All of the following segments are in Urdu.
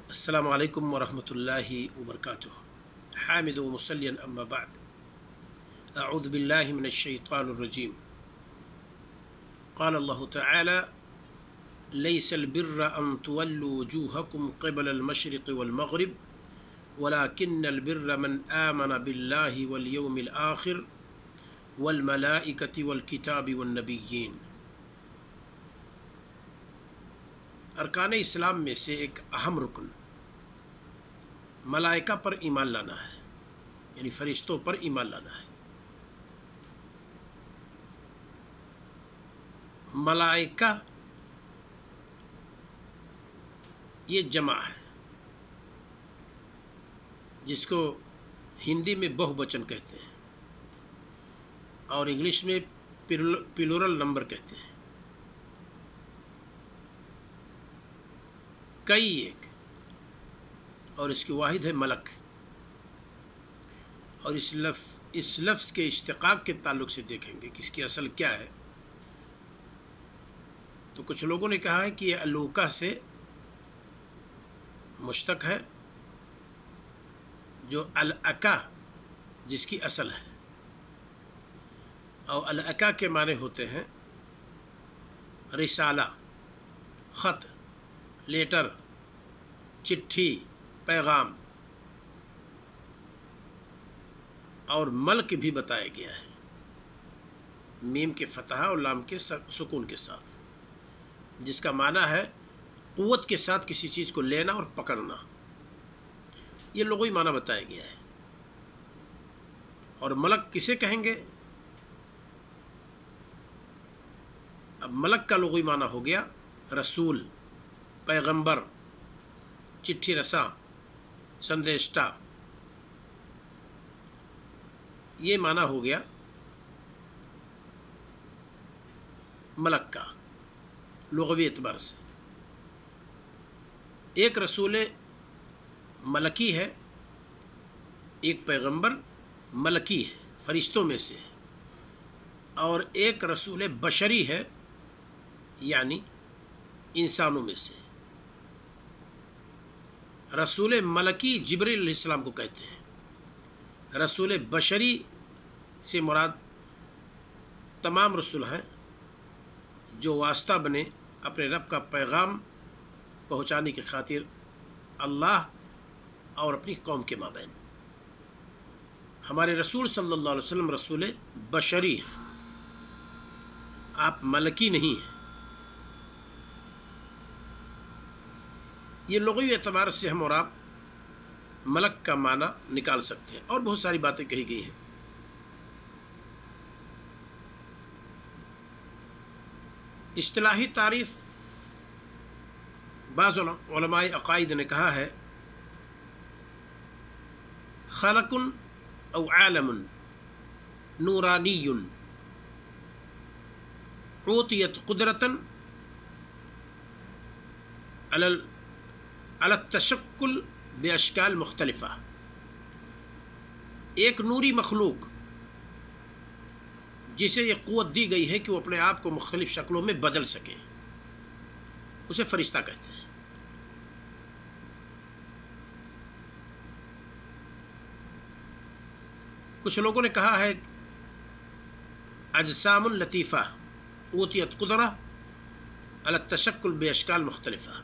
السلام علیکم ورحمۃ اللہ وبرکاتہ حامد و مسلین اما بعد اعوذ باللہ من الشیطان الرجیم قال اللہ تعالی لیس البر ان تولوا وجوہکم قبل المشرق والمغرب ولكن البر من آمن باللہ والیوم الآخر والملائکۃ والکتاب والنبیین۔ ارکان اسلام میں سے ایک اہم رکن ملائکہ پر ایمان لانا ہے، یعنی فرشتوں پر ایمان لانا ہے۔ ملائکہ یہ جمع ہے جس کو ہندی میں بہو وچن کہتے ہیں اور انگلش میں پلورل نمبر کہتے ہیں۔ کئی ایک، اور اس کی واحد ہے ملک۔ اور اس لفظ کے اشتقاق کے تعلق سے دیکھیں گے کہ اس کی اصل کیا ہے۔ تو کچھ لوگوں نے کہا ہے کہ یہ الوکا سے مشتق ہے، جو الاکا جس کی اصل ہے، اور الاکا کے معنی ہوتے ہیں رسالہ، خط، لیٹر، چٹھی، پیغام، اور ملک بھی بتایا گیا ہے میم کے فتحہ اور لام کے سکون کے ساتھ، جس کا معنی ہے قوت کے ساتھ کسی چیز کو لینا اور پکڑنا۔ یہ لغوی معنی بتایا گیا ہے۔ اور ملک کسے کہیں گے؟ اب ملک کا لغوی معنی ہو گیا رسول، پیغمبر، چٹھی رساں، سندیشٹا۔ یہ معنی ہو گیا ملک کا لغوی اعتبار سے۔ ایک رسول ملکی ہے، ایک پیغمبر ملکی ہے، فرشتوں میں سے ہے، اور ایک رسول بشری ہے، یعنی انسانوں میں سے۔ رسول ملکی جبریل علیہ السلام کو کہتے ہیں۔ رسول بشری سے مراد تمام رسول ہیں جو واسطہ بنے اپنے رب کا پیغام پہنچانے کی خاطر اللہ اور اپنی قوم کے مابین۔ ہمارے رسول صلی اللہ علیہ وسلم رسول بشری ہیں، آپ ملکی نہیں ہیں۔ یہ لغوی اعتبار سے ہم اور آپ ملک کا معنی نکال سکتے ہیں، اور بہت ساری باتیں کہی گئی ہیں۔ اصطلاحی تعریف بعض علماء عقائد نے کہا ہے خلق او عالم نورانی عطیت قدرتا علی التشکل باشکال مختلفہ۔ ایک نوری مخلوق جسے یہ قوت دی گئی ہے کہ وہ اپنے آپ کو مختلف شکلوں میں بدل سکے، اسے فرشتہ کہتے ہیں۔ کچھ لوگوں نے کہا ہے اجسام لطیفہ اوتیت قدرہ علی التشکل باشکال مختلفہ۔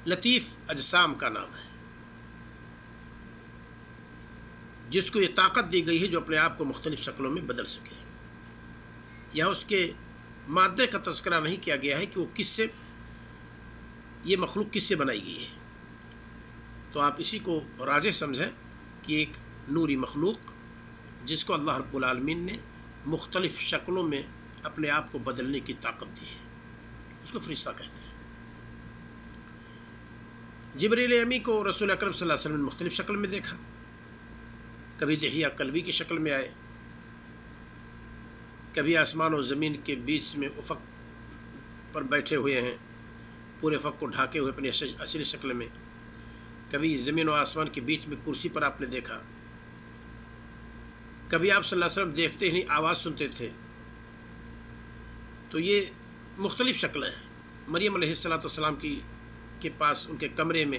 لطیف اجسام کا نام ہے جس کو یہ طاقت دی گئی ہے جو اپنے آپ کو مختلف شکلوں میں بدل سکے۔ یہاں اس کے مادے کا تذکرہ نہیں کیا گیا ہے کہ وہ یہ مخلوق کس سے بنائی گئی ہے، تو آپ اسی کو راجح سمجھیں کہ ایک نوری مخلوق جس کو اللہ رب العالمین نے مختلف شکلوں میں اپنے آپ کو بدلنے کی طاقت دی ہے، اس کو فرشتہ کہتے ہیں۔ جبریل امی کو رسول اکرم صلی اللہ علیہ وسلم نے مختلف شکل میں دیکھا، کبھی دحیہ قلبی کی شکل میں آئے، کبھی آسمان و زمین کے بیچ میں افق پر بیٹھے ہوئے ہیں، پورے افق کو ڈھاکے ہوئے اپنی اصلی شکل میں، کبھی زمین و آسمان کے بیچ میں کرسی پر آپ نے دیکھا، کبھی آپ صلی اللہ علیہ وسلم دیکھتے ہی نہیں آواز سنتے تھے۔ تو یہ مختلف شکلیں ہیں۔ مریم علیہ السلام کے پاس ان کے کمرے میں